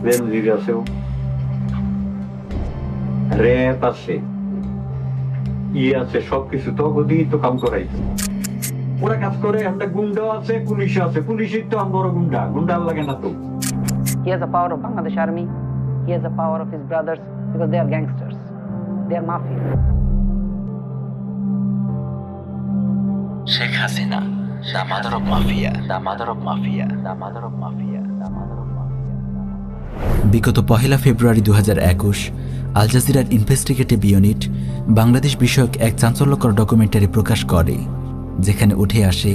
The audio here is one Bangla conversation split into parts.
বেনজির আছেও, র্যাব আছে, আছে, সবকিছু তো দিয়েই তো কাম করাইছে। ওরা কাজ করে, একটা গুন্ডা আছে, পুলিশ আছে, পুলিশই তো বড় গুন্ডা, গুন্ডা লাগে না তো। He has the power of Bangladesh Army. He has the power of his brothers because they are gangsters. They are mafia. Sheikh Hasina, the mother of mafia, the mother of mafia, the mother of mafia, the mother of mafia. বিগত 1 ফেব্রুয়ারি 2021 আল জাজিরার ইনভেস্টিগেটিভ ইউনিট বাংলাদেশ বিষয়ক এক চাঞ্চল্যকর ডকুমেন্টারি প্রকাশ করে, যেখানে উঠে আসে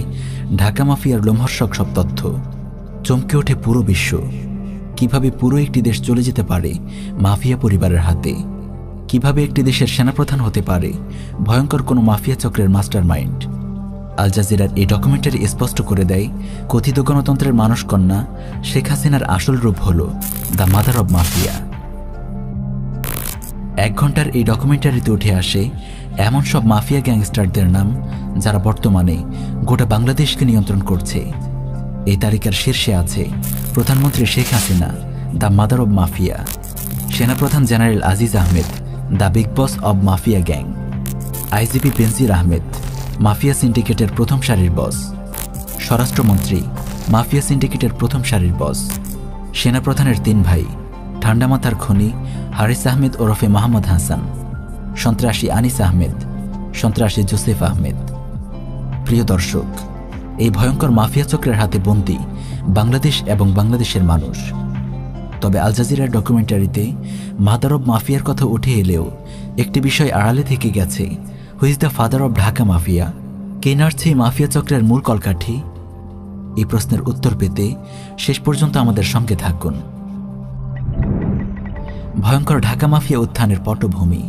ঢাকা মাফিয়ার লোমহর্ষক সব তথ্য। চমকে ওঠে পুরো বিশ্ব। কিভাবে পুরো একটি দেশ চলে যেতে পারে মাফিয়া পরিবারের হাতে, কিভাবে একটি দেশের সেনাপ্রধান হতে পারে ভয়ঙ্কর কোনো মাফিয়া চক্রের মাস্টার মাইন্ড। আল জাজিরার এই ডকুমেন্টারি স্পষ্ট করে দেয়, কথিত গণতন্ত্রের মানসকন্যা শেখ হাসিনার আসল রূপ হল দ্য মাদার অব মাফিয়া। 1 ঘন্টার এই ডকুমেন্টারিতে উঠে আসে এমন সব মাফিয়া গ্যাংস্টারদের নাম যারা বর্তমানে গোটা বাংলাদেশকে নিয়ন্ত্রণ করছে। এই তালিকার শীর্ষে আছে প্রধানমন্ত্রী Sheikh Hasina, the mother of mafia; সেনাপ্রধান general Aziz Ahmed, the big boss of mafia gang; IGP Benazir Ahmed, mafia সিন্ডিকেটের প্রথম সারির বস; স্বরাষ্ট্রমন্ত্রী, মাফিয়া সিন্ডিকেটের প্রথম সারির বস; সেনাপ্রধানের 3 ভাই, ঠান্ডা মাথার খনি হারিস আহমেদ ওরফে মাহমুদ হাসান; সন্ত্রাসী আনিস আহমেদ; সন্ত্রাসী জোসেফ আহমেদ। প্রিয় দর্শক, এই ভয়ঙ্কর মাফিয়া চক্রের হাতে বন্দী বাংলাদেশ এবং বাংলাদেশের মানুষ। তবে আল জাজিরার ডকুমেন্টারিতে মাদার অব মাফিয়ার কথা উঠে এলেও একটি বিষয় আড়ালে থেকে গেছে। Who is the father of Dhaka mafia? কে নাড়ছে এই মাফিয়া চক্রের মূল কলকাঠি? এই প্রশ্নের উত্তর পেতে শেষ পর্যন্ত আমাদের সঙ্গে থাকুন। ভয়ঙ্কর ঢাকা মাফিয়া উত্থানের পটভূমি।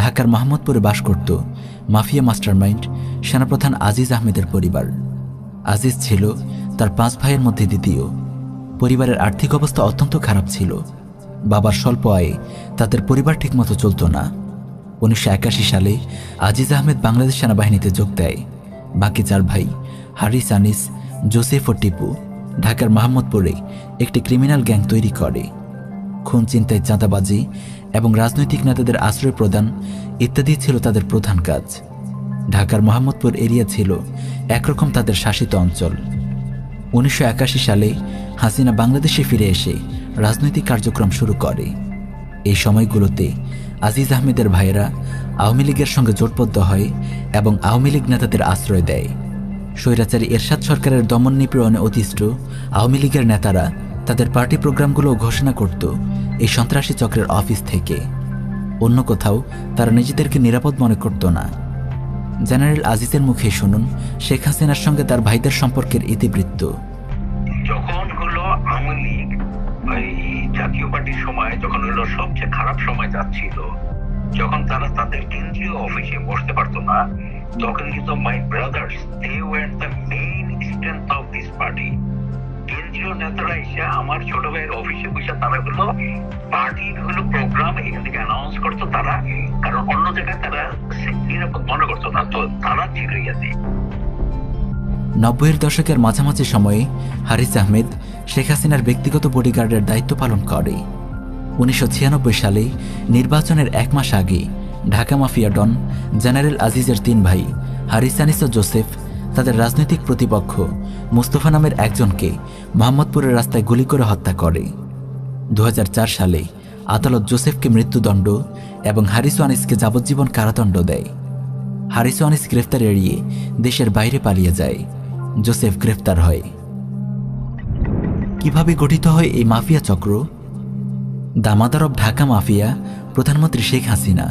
ঢাকার মোহাম্মদপুরে বাস করত মাফিয়া মাস্টারমাইন্ড সেনাপ্রধান আজিজ আহমেদের পরিবার। আজিজ ছিল তার 5 ভাইয়ের মধ্যে দ্বিতীয়। পরিবারের আর্থিক অবস্থা অত্যন্ত খারাপ ছিল। বাবার স্বল্প আয়ে তাদের পরিবার ঠিকমতো চলত না। 1981 সালে আজিজ আহমেদ বাংলাদেশ সেনাবাহিনীতে যোগ দেয়। বাকি 4 ভাই হারিস, আনিস, জোসেফ ও টিপু ঢাকার মোহাম্মদপুরে একটি ক্রিমিনাল গ্যাং তৈরি করে। খুন, চিন্তায়, চাঁদাবাজি এবং রাজনৈতিক নেতাদের আশ্রয় প্রদান ইত্যাদি ছিল তাদের প্রধান কাজ। ঢাকার মোহাম্মদপুর এরিয়া ছিল একরকম তাদের শাসিত অঞ্চল। 1981 সালে হাসিনা বাংলাদেশে ফিরে এসে রাজনৈতিক কার্যক্রম শুরু করে। এই সময়গুলোতে আজিজ আহমেদের ভাইয়েরা আওয়ামী লীগের সঙ্গে জোটবদ্ধ হয় এবং আওয়ামী লীগ নেতাদের আশ্রয় দেয়। স্বৈরাচারী এরশাদ সরকারের দমন নিপীড়নে অতিষ্ঠ আওয়ামী লীগের নেতারা তাদের পার্টি প্রোগ্রামগুলো ঘোষণা করত এই সন্ত্রাসী চক্রের অফিস থেকে। অন্য কোথাও তারা নিজেদেরকে নিরাপদ মনে করত না। জেনারেল আজিজের মুখে শুনুন শেখ হাসিনার সঙ্গে তার ভাইদের সম্পর্কের ইতিবৃত্ত। যখন হলো আওয়ামী লীগ জাতীয় পার্টির সময়, যখন হলো সবচেয়ে খারাপ সময় যাচ্ছিল, যখন তারা তাদের কেন্দ্রীয় অফিসে বসতে পারতো না, তখন কিন্তু my brothers, they were the main strength of this party. কেন্দ্রীয় নেতারা এসে আমার ছোট ভাইয়ের অফিসে বসে তারা হলো পার্টির হলো প্রোগ্রাম এখান থেকে অ্যানাউন্স করতো তারা, কারণ অন্য জায়গায় তারা নিরাপদ মনে করতো না, তো তারা ছিল ইয়াতে। 90-এর দশকের মাঝামাঝি সময়ে হারিস আহমেদ শেখ হাসিনার ব্যক্তিগত বডিগার্ডের দায়িত্ব পালন করে। 1996 সালে নির্বাচনের 1 মাস আগে ঢাকা মাফিয়া ডন জেনারেল আজিজের 3 ভাই হারিস, আনিস ও জোসেফ তাদের রাজনৈতিক প্রতিপক্ষ মুস্তফা নামের একজনকে মোহাম্মদপুরের রাস্তায় গুলি করে হত্যা করে। 2004 সালে আদালত জোসেফকে মৃত্যুদণ্ড এবং হারিস ও আনিসকে যাবজ্জীবন কারাদণ্ড দেয়। হারিস ও আনিস গ্রেফতার এড়িয়ে দেশের বাইরে পালিয়ে যায়। জোসেফ গ্রেফতার হয়। কিভাবে গঠিত হয় এই মাফিয়া চক্র? The mother of Dhaka mafia প্রধানমন্ত্রী শেখ হাসিনা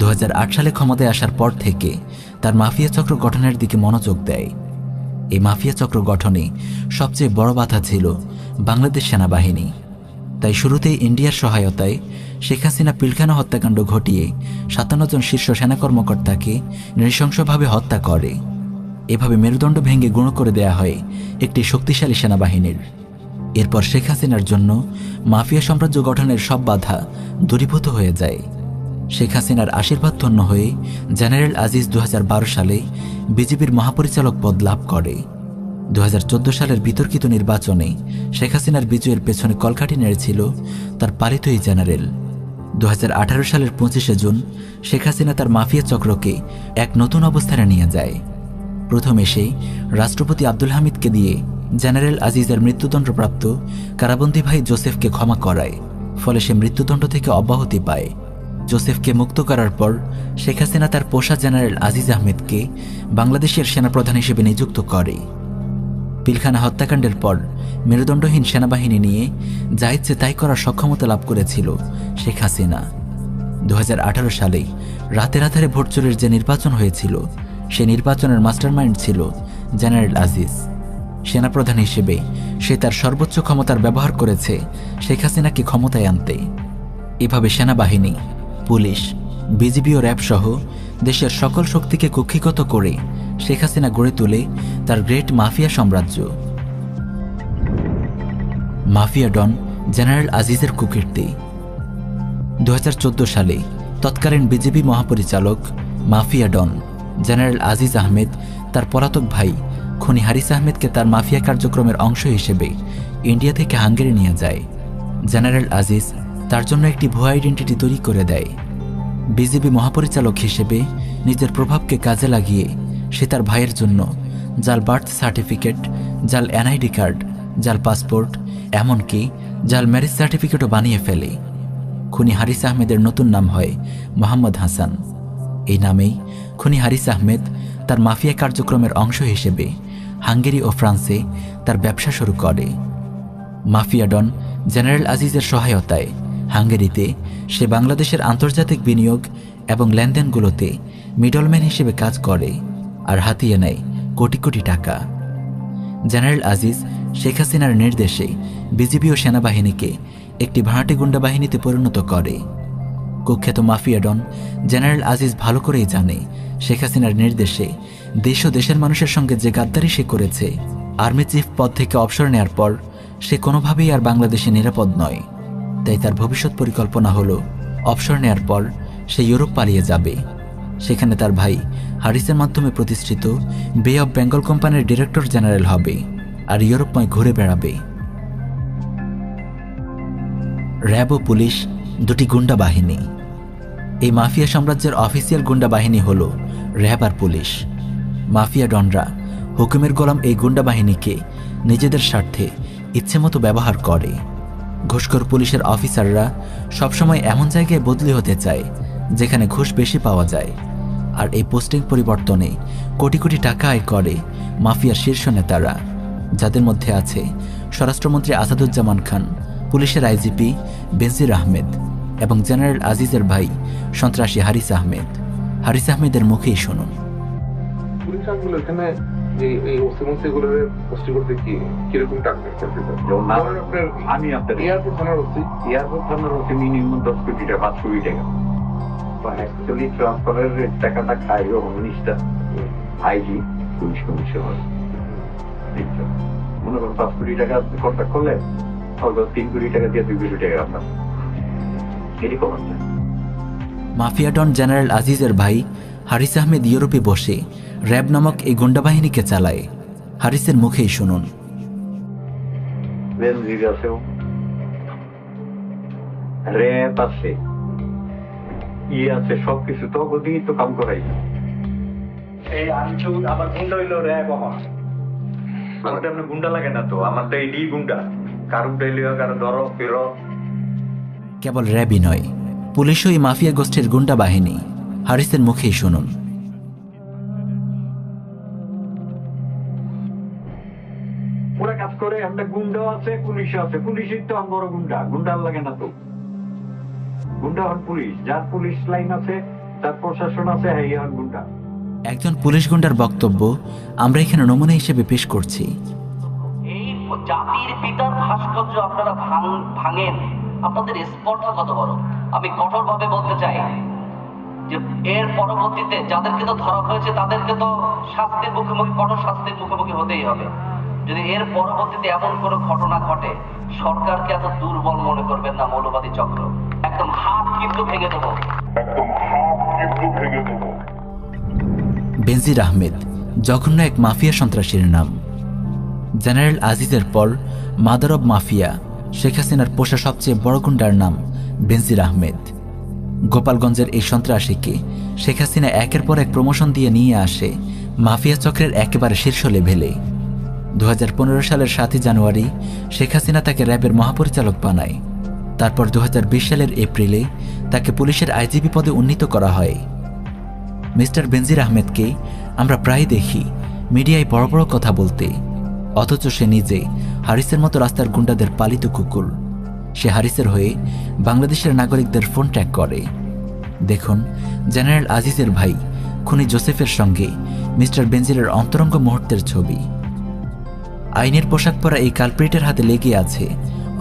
2008 সালে ক্ষমতায় আসার পর থেকে তার মাফিয়া চক্র গঠনের দিকে মনোযোগ দেয়। এই মাফিয়া চক্র গঠনে সবচেয়ে বড় বাধা ছিল বাংলাদেশ সেনাবাহিনী। তাই শুরুতেই ইন্ডিয়ার সহায়তায় শেখ হাসিনা পিলখানা হত্যাকাণ্ড ঘটিয়ে 57 জন শীর্ষ সেনা কর্মকর্তাকে নৃশংসভাবে হত্যা করে। এভাবে মেরুদণ্ড ভেঙে গুঁড়ো করে দেয়া হয় একটি শক্তিশালী সেনাবাহিনীর। এরপর শেখ হাসিনার জন্য মাফিয়া সাম্রাজ্য গঠনের সব বাধা দূরীভূত হয়ে যায়। শেখ হাসিনার আশীর্বাদ ধন্য হয়ে জেনারেল আজিজ 2012 সালে বিজেপির মহাপরিচালক পদ লাভ করে। 2014 সালের বিতর্কিত নির্বাচনে শেখ হাসিনার বিজয়ের পেছনে কলকাঠি নেড়েছিল তার পালিত এই জেনারেল। 2018 সালের 25শে জুন শেখ হাসিনা তার মাফিয়া চক্রকে এক নতুন অবস্থানে নিয়ে যায়। প্রথমে সে রাষ্ট্রপতি আব্দুল হামিদকে দিয়ে জেনারেল আজিজের মৃত্যুদণ্ডপ্রাপ্ত কারাবন্দী ভাই জোসেফকে ক্ষমা করায়, ফলে সে মৃত্যুদণ্ড থেকে অব্যাহতি পায়। জোসেফকে মুক্ত করার পর শেখ হাসিনা তার পোষা জেনারেল আজিজ আহমেদকে বাংলাদেশের সেনাপ্রধান হিসেবে নিযুক্ত করে। পিলখানা হত্যাকাণ্ডের পর মেরুদণ্ডহীন সেনাবাহিনী নিয়ে যা ইচ্ছে তাই করার সক্ষমতা লাভ করেছিল শেখ হাসিনা। 2018 সালে রাতের আধারে ভোট চোরের যে নির্বাচন হয়েছিল, সে নির্বাচনের মাস্টারমাইন্ড ছিল জেনারেল আজিজ। সেনাপ্রধান হিসেবে সে তার সর্বোচ্চ ক্ষমতার ব্যবহার করেছে শেখ হাসিনাকে ক্ষমতায় আনতে। এভাবে সেনাবাহিনী, পুলিশ, বিজিবি ও র্যাব সহ দেশের সকল শক্তিকে কক্ষিগত করে শেখ হাসিনা গড়ে তোলে তার গ্রেট মাফিয়া সাম্রাজ্য। মাফিয়া ডন জেনারেল আজিজের কুকীর্তি। 2014 সালে তৎকালীন বিজেপি মহাপরিচালক mafia don general Aziz Ahmed তার পলাতক ভাই খুনি হারিস আহমেদকে তার মাফিয়া কার্যক্রমের অংশ হিসেবে ইন্ডিয়া থেকে হাঙ্গেরি নিয়ে যায়। জেনারেল আজিজ তার জন্য একটি ভুয়া আইডেন্টিটি তৈরি করে দেয়। বিজেপি মহাপরিচালক হিসেবে নিজের প্রভাবকে কাজে লাগিয়ে সে তার ভাইয়ের জন্য জাল বার্থ সার্টিফিকেট, জাল এনআইডি কার্ড, জাল পাসপোর্ট, এমনকি জাল ম্যারেজ সার্টিফিকেটও বানিয়ে ফেলে। খুনি হারিস আহমেদের নতুন নাম হয় মোহাম্মদ হাসান। এই নামেই খুনি হারিস আহমেদ তার মাফিয়া কার্যক্রমের অংশ হিসেবে হাঙ্গেরি ও ফ্রান্সে তার ব্যবসা শুরু করে। মাফিয়া ডন জেনারেল আজিজের সহায়তায় হাঙ্গেরিতে সে বাংলাদেশের আন্তর্জাতিক বিনিয়োগ এবং লেনদেনগুলোতে মিডলম্যান হিসেবে কাজ করে আর হাতিয়ে নেয় কোটি কোটি টাকা। জেনারেল আজিজ শেখ হাসিনার নির্দেশে বিজিবি ও সেনাবাহিনীকে একটি ভাড়াটে গুন্ডা বাহিনীতে পরিণত করে। কুখ্যাত মাফিয়া ডন জেনারেল আজিজ ভালো করেই জানে শেখ হাসিনার নির্দেশে দেশ ও দেশের মানুষের সঙ্গে যে গাদ্দারি সে করেছে, আর্মি চিফ পদ থেকে অবসর নেওয়ার পর সে কোনোভাবেই আর বাংলাদেশে নিরাপদ নয়। তাই তার ভবিষ্যৎ পরিকল্পনা হলো অবসর নেওয়ার পর সে ইউরোপ পালিয়ে যাবে। সেখানে তার ভাই হারিসের মাধ্যমে প্রতিষ্ঠিত বে অফ বেঙ্গল কোম্পানির ডিরেক্টর জেনারেল হবে আর ইউরোপময় ঘুরে বেড়াবে। র্যাব ও পুলিশ দুটি গুন্ডা বাহিনী। এই মাফিয়া সাম্রাজ্যের অফিসিয়াল গুন্ডা বাহিনী হল র্যাব আর পুলিশ। মাফিয়া ডনরা হুকুমের গোলাম এই গুন্ডা বাহিনীকে নিজেদের স্বার্থে ইচ্ছেমতো ব্যবহার করে। ঘুষখোর পুলিশের অফিসাররা সবসময় এমন জায়গায় বদলি হতে চায় যেখানে ঘুষ বেশি পাওয়া যায়, আর এই পোস্টিং পরিবর্তনে কোটি কোটি টাকা আয় করে মাফিয়ার শীর্ষ নেতারা, যাদের মধ্যে আছে স্বরাষ্ট্রমন্ত্রী আসাদুজ্জামান খান, পুলিশের আইজিপি বেনজির আহমেদ এবং জেনারেল আজিজের ভাই সন্ত্রাসী হারিস আহমেদ। হারিস আহমেদের মুখেই শুনুন। আমি আপনার এয়ারপোর্ট থানার হচ্ছে মিনিমাম 10 কোটি টাকা, 5 কোটি টাকা। অ্যাকচুয়ালি ট্রান্সফারের টাকাটা খাইল মিনিস্টার, আইজি, পুলিশ কমিশনার। মনে করেন 5 কোটি টাকা কন্ট্রাক্ট করলে 3 কোটি টাকা দিয়ে 2 কোটি টাকা আপনার এটি কমান যায়। মাফিয়া ডন জেনারেল আজিজের ভাই হারিস আহমেদ ইউরোপে বসে র্যাব নামক এই গুন্ডা বাহিনীকে চালায়। হারিসের মুখেই শুনুন। বেনজির আছে, র্যাব আছে, আছে, সবকিছু তো গদিই তো কাম করাই। এই আনছু আমার গুন্ডা হইলো র্যাব। আমার তো গুন্ডা লাগে না, তো আমার তো এই গুন্ডা, কারো ডেলিও কারো ধরো ফেরো। কেবল র্যাবই নয়, পুলিশও এই মাফিয়া গোষ্ঠীর গুন্ডা বাহিনী। হারিসের মুখেই শুনুন। ওরা কাজ করে, একটা গুন্ডা আছে, পুলিশ আছে। পুলিশের তো বড় গুন্ডা, গুন্ডার লাগে না তো। গুন্ডা হন পুলিশ, যার পুলিশ লাইন আছে, তার প্রশাসন আছে, হ্যাঁ হন গুন্ডা। একজন পুলিশ গুন্ডার বক্তব্য আমরা এখানে নমুনা হিসেবে পেশ করছি। এই জাতির পিতার ভাস্কর্য আপনারা ভাঙেন, আপনাদের স্পর্ধা কত বড়। আমি কঠোরভাবে বলতে চাই যে এর পরবর্তীতে যাদেরকে তো ধরা হয়েছে তাদেরকে তো শাস্তির মুখোমুখি, কঠোর শাস্তির মুখোমুখি হতেই হবে। যদি এর পরবর্তীতে এমন কোনো ঘটনা ঘটে, সরকারকে এত দুর্বল মনে করবেন না মৌলবাদী চক্র। একদম হাত কিন্তু ভেঙে দেবো, একদম হাত কিন্তু ভেঙে দেবো। বেনজির আহমেদ জঘন্য এক মাফিয়া সন্ত্রাসীর নাম। জেনারেল আজিজের পর মাদার অব মাফিয়া শেখ হাসিনার পোষা সবচেয়ে বড় গুন্ডার নাম বেনজির আহমেদ। গোপালগঞ্জের এই সন্ত্রাসীকে শেখ হাসিনা একের পর এক প্রমোশন দিয়ে নিয়ে আসে মাফিয়া চক্রের একেবারে শীর্ষ লেভেলে। 2015 সালের 7 জানুয়ারি শেখ হাসিনা তাকে র্যাবের মহাপরিচালক বানায়। তারপর 2020 সালের এপ্রিলে তাকে পুলিশের আইজিপি পদে উন্নীত করা হয়। মিস্টার বেনজির আহমেদকে আমরা প্রায় দেখি মিডিয়ায় বড় বড় কথা বলতে, অথচ সে নিজে হারিসের মতো রাস্তার গুন্ডাদের পালিত কুকুর। সে হারিসের হয়ে বাংলাদেশের নাগরিকদের ফোন ট্র্যাক করে। দেখুন জেনারেল আজিজের ভাই খুনি জোসেফের সঙ্গে মিস্টার বেনজিরের অন্তরঙ্গ মুহূর্তের ছবি। আইনের পোশাক পরা এই কালপ্রিটের হাতে লেগে আছে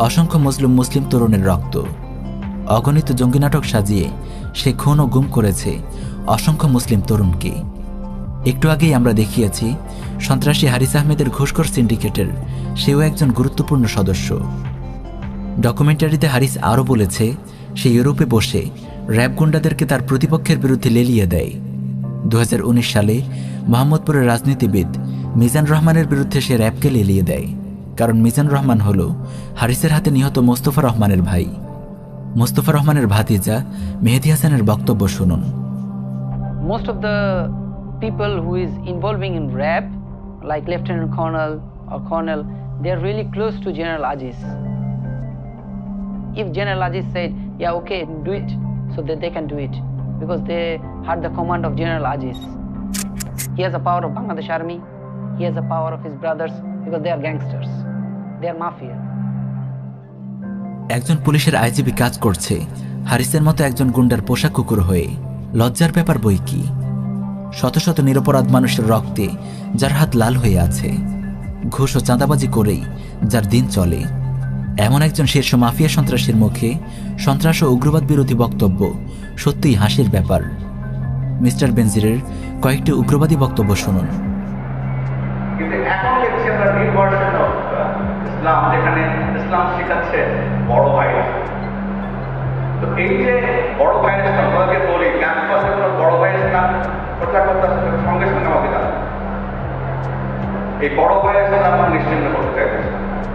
অসংখ্য মুসলিম তরুণের রক্ত। অগণিত জঙ্গি নাটক সাজিয়ে সে খুন ও গুম করেছে অসংখ্য মুসলিম তরুণকে। একটু আগেই আমরা দেখিয়েছি সন্ত্রাসী হারিস আহমেদের ঘুষখোর সিন্ডিকেটের সেও একজন গুরুত্বপূর্ণ সদস্য। ডকুমেন্টারিতে হারিস আরও বলেছে সে ইউরোপে বসে র্যাব গুন্ডাদেরকে তার প্রতিপক্ষের বিরুদ্ধে লেলিয়ে দেয়। 2019 সালে মোহাম্মদপুরের রাজনীতিবিদ মিজান রহমানের বিরুদ্ধে সে র্যাবকে লেলিয়ে দেয়, কারণ মিজান রহমান হল হারিসের হাতে নিহত মোস্তফা রহমানের ভাই। মোস্তফা রহমানের ভাতিজা মেহেদী হাসানের বক্তব্য শুনুন। Most of the people who is involving in rap, like Lieutenant Colonel or Colonel, they are really close to General Aziz. If General Aziz said, yeah, okay, do it, so that they can do it, because they had the command of General Aziz. He has the power of Bangladesh Army, he has the power of his brothers, because they are gangsters, they are mafia. একজন পুলিশের আইজিপি কাজ করছে হারিসের মতো একজন গুন্ডার পোষা কুকুর হয়ে। লজ্জার ব্যাপার বই কি! শত শত নিরপরাধ মানুষের রক্তে যার হাত লাল হয়ে আছে, ঘুষ ও চাঁদাবাজি করেই যার দিন চলে, এমন একজন শীর্ষ মাফিয়া সন্ত্রাসীর মুখে সন্ত্রাস ও উগ্রবাদ বিরোধী বক্তব্য সত্যিই হাসির ব্যাপার। মিস্টার বেনজিরের কয়েকটি উগ্রবাদী বক্তব্য শুনুন। কিন্তু এখন দেখছি আমরা নিউ ভার্সন অফ ইসলাম, যেখানে ইসলাম শেখাচ্ছে বড় ভাইরা। তো এই যে বড় ভাইয়ের ইসলাম আমাকে বলি, ক্যাম্পাসে কোনো বড় ভাইয়ের ইসলাম প্রচার করতে আসলে সঙ্গে সঙ্গে আমাকে জানা এই বড় ভাইয়ের ইসলাম আমরা নিশ্চিন্ত করতে চাইতেছি।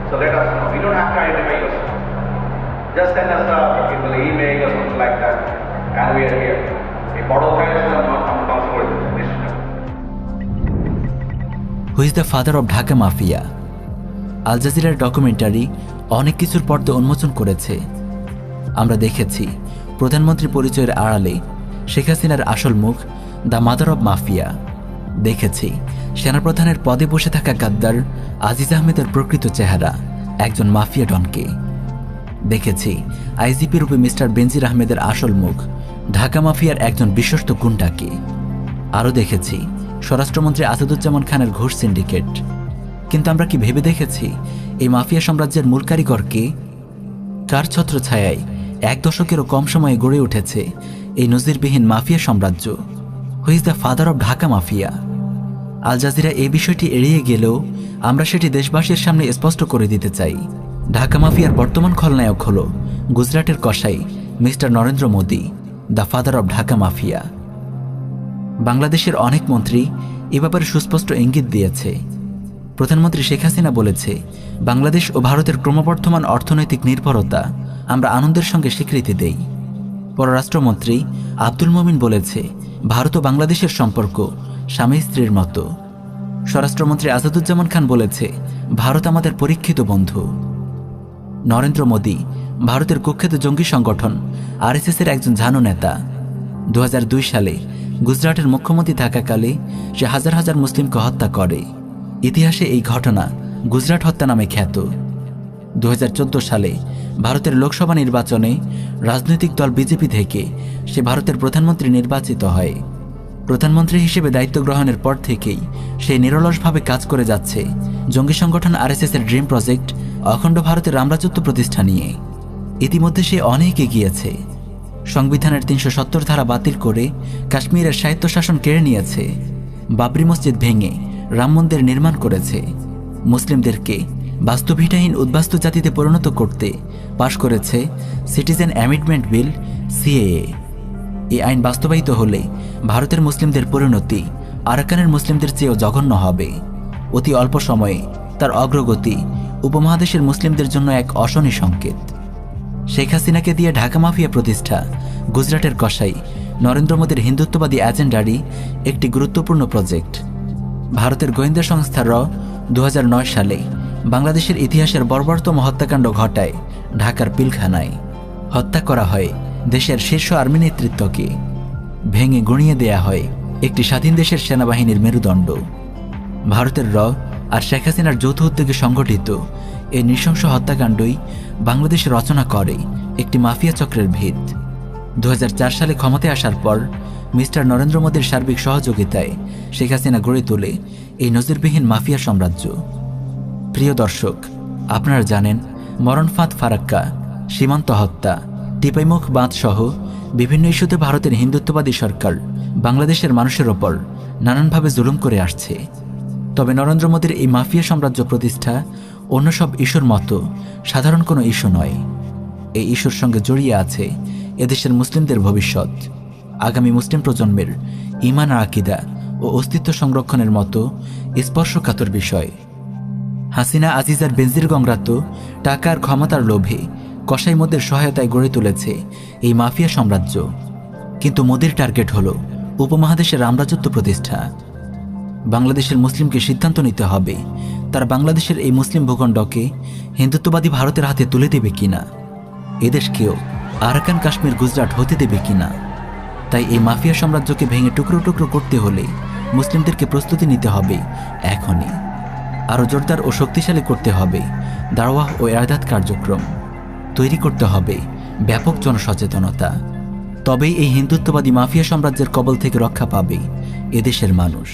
So let us know. We don't have to identify yourself. Just send us an email or something like that, and we are here. A বড় ভাইয়ের ইসলাম আমরা কাজ করে দিচ্ছি নিশ্চিন্ত। Who is the father of Dhaka mafia? আল জাজিরার ডকুমেন্টারি অনেক কিছুর পর্দা উন্মোচন করেছে। আমরা দেখেছি প্রধানমন্ত্রী পরিচয়ের আড়ালে শেখ হাসিনার আসল মুখ, দ্য মাদার অব মাফিয়া। দেখেছি সেনাপ্রধানের পদে বসে থাকা গাদ্দার আজিজ আহমেদের প্রকৃত চেহারা, একজন মাফিয়া ডনকে। দেখেছি আইজিপি রূপে মিস্টার বেনজির আহমেদের আসল মুখ, ঢাকা মাফিয়ার একজন বিশ্বস্ত গুন্ডাকে। আরও দেখেছি স্বরাষ্ট্রমন্ত্রী আসাদুজ্জামান খানের ঘুষ সিন্ডিকেট। কিন্তু আমরা কি ভেবে দেখেছি এই মাফিয়া সাম্রাজ্যের মূল কারিগরকে? কার ছত্রছায়ায় 1 দশকেরও কম সময়ে গড়ে উঠেছে এই নজিরবিহীন মাফিয়া সাম্রাজ্য? Who is the father of Dhaka mafia? Al Jazeera এই বিষয়টি এড়িয়ে গেলেও আমরা সেটি দেশবাসীর সামনে স্পষ্ট করে দিতে চাই। ঢাকা মাফিয়ার বর্তমান খলনায়ক হল গুজরাটের কসাই mister Narendra Modi, the father of Dhaka mafia. বাংলাদেশের অনেক মন্ত্রী এ ব্যাপারে সুস্পষ্ট ইঙ্গিত দিয়েছে। প্রধানমন্ত্রী শেখ হাসিনা বলেছে, বাংলাদেশ ও ভারতের ক্রমবর্ধমান অর্থনৈতিক নির্ভরতা আমরা আনন্দের সঙ্গে স্বীকৃতি দেই। পররাষ্ট্রমন্ত্রী আব্দুল মোমিন বলেছে, ভারত ও বাংলাদেশের সম্পর্ক স্বামী স্ত্রীর মতো। স্বরাষ্ট্রমন্ত্রী আসাদুজ্জামান খান বলেছে, ভারত আমাদের পরীক্ষিত বন্ধু। নরেন্দ্র মোদী ভারতের কুখ্যাত জঙ্গি সংগঠন আরএসএসের একজন ঝানু নেতা। 2002 সালে গুজরাটের মুখ্যমন্ত্রী থাকাকালে সে হাজার হাজার মুসলিমকে হত্যা করে। ইতিহাসে এই ঘটনা গুজরাট হত্যা নামে খ্যাত। 2014 সালে ভারতের লোকসভা নির্বাচনে রাজনৈতিক দল বিজেপি থেকে সে ভারতের প্রধানমন্ত্রী নির্বাচিত হয়। প্রধানমন্ত্রী হিসেবে দায়িত্ব গ্রহণের পর থেকেই সে নিরলসভাবে কাজ করে যাচ্ছে জঙ্গি সংগঠন আরএসএসের ড্রিম প্রজেক্ট অখণ্ড ভারতের রামরাজত্ব প্রতিষ্ঠা নিয়ে। ইতিমধ্যে সে অনেক এগিয়েছে। সংবিধানের 370 ধারা বাতিল করে কাশ্মীরের স্বায়ত্তশাসন কেড়ে নিয়েছে। বাবরি মসজিদ ভেঙে রাম মন্দির নির্মাণ করেছে। মুসলিমদেরকে বাস্তুভিটাহীন উদ্বাস্তু জাতিতে পরিণত করতে পাশ করেছে সিটিজেন অ্যামেন্ডমেন্ট বিল সিএএ। এই আইন বাস্তবায়িত হলে ভারতের মুসলিমদের পরিণতি আরাকানের মুসলিমদের চেয়েও জঘন্য হবে। অতি অল্প সময়ে তার অগ্রগতি উপমহাদেশের মুসলিমদের জন্য এক অশনি সংকেত। শেখ হাসিনাকে দিয়ে ঢাকা মাফিয়া প্রতিষ্ঠা গুজরাটের কসাই নরেন্দ্র মোদীর হিন্দুত্ববাদী এজেন্ডারই একটি গুরুত্বপূর্ণ প্রজেক্ট। ভারতের গোয়েন্দা সংস্থা র 2009 সালে বাংলাদেশের ইতিহাসের বর্বরতম হত্যাকাণ্ড ঘটায় ঢাকার পিলখানায়। হত্যা করা হয় দেশের শীর্ষ আর্মি নেতৃত্বকে, ভেঙে গুঁড়িয়ে দেয়া হয় একটি স্বাধীন দেশের সেনাবাহিনীর মেরুদণ্ড। ভারতের র আর শেখ হাসিনার যৌথ উদ্যোগে সংগঠিত এই নৃশংস হত্যাকাণ্ডই বাংলাদেশে রচনা করে একটি মাফিয়া চক্রের ভিত। 2004 সালে ক্ষমতায় আসার পর মিস্টার নরেন্দ্র মোদীর সার্বিক সহযোগিতায় শেখ হাসিনা গড়ে তোলে এই নজিরবিহীন মাফিয়া সাম্রাজ্য। প্রিয় দর্শক, আপনারা জানেন মরণফাঁদ ফারাক্কা, সীমান্ত হত্যা, টিপাইমুখ বাঁধ সহ বিভিন্ন ইস্যুতে ভারতের হিন্দুত্ববাদী সরকার বাংলাদেশের মানুষের ওপর নানানভাবে জুলুম করে আসছে। তবে নরেন্দ্র মোদীর এই মাফিয়া সাম্রাজ্য প্রতিষ্ঠা অন্য সব ইস্যুর মতো সাধারণ কোনো ইস্যু নয়। এই ইস্যুর সঙ্গে জড়িয়ে আছে এদেশের মুসলিমদের ভবিষ্যৎ, আগামী মুসলিম প্রজন্মের ঈমান আর আকীদা ও অস্তিত্ব সংরক্ষণের মতো স্পর্শকাতর বিষয়। হাসিনা আজিজার বেনজির গংরা তো টাকা আর ক্ষমতার লোভে কসাই মোদের সহায়তায় গড়ে তুলেছে এই মাফিয়া সাম্রাজ্য, কিন্তু মোদির টার্গেট হল উপমহাদেশের রামরাজত্ব প্রতিষ্ঠা। বাংলাদেশের মুসলিমকে সিদ্ধান্ত নিতে হবে তারা বাংলাদেশের এই মুসলিম ভূখণ্ডকে হিন্দুত্ববাদী ভারতের হাতে তুলে দেবে কিনা, এদেশকেও আরাকান কাশ্মীর গুজরাট হতে দেবে কিনা। তাই এই মাফিয়া সাম্রাজ্যকে ভেঙে টুকরো টুকরো করতে হলে মুসলিমদেরকে প্রস্তুতি নিতে হবে এখনই। আরও জোরদার ও শক্তিশালী করতে হবে দাওয়াহ ও ইরশাদ কার্যক্রম, তৈরি করতে হবে ব্যাপক জনসচেতনতা। তবেই এই হিন্দুত্ববাদী মাফিয়া সাম্রাজ্যের কবল থেকে রক্ষা পাবে এদেশের মানুষ।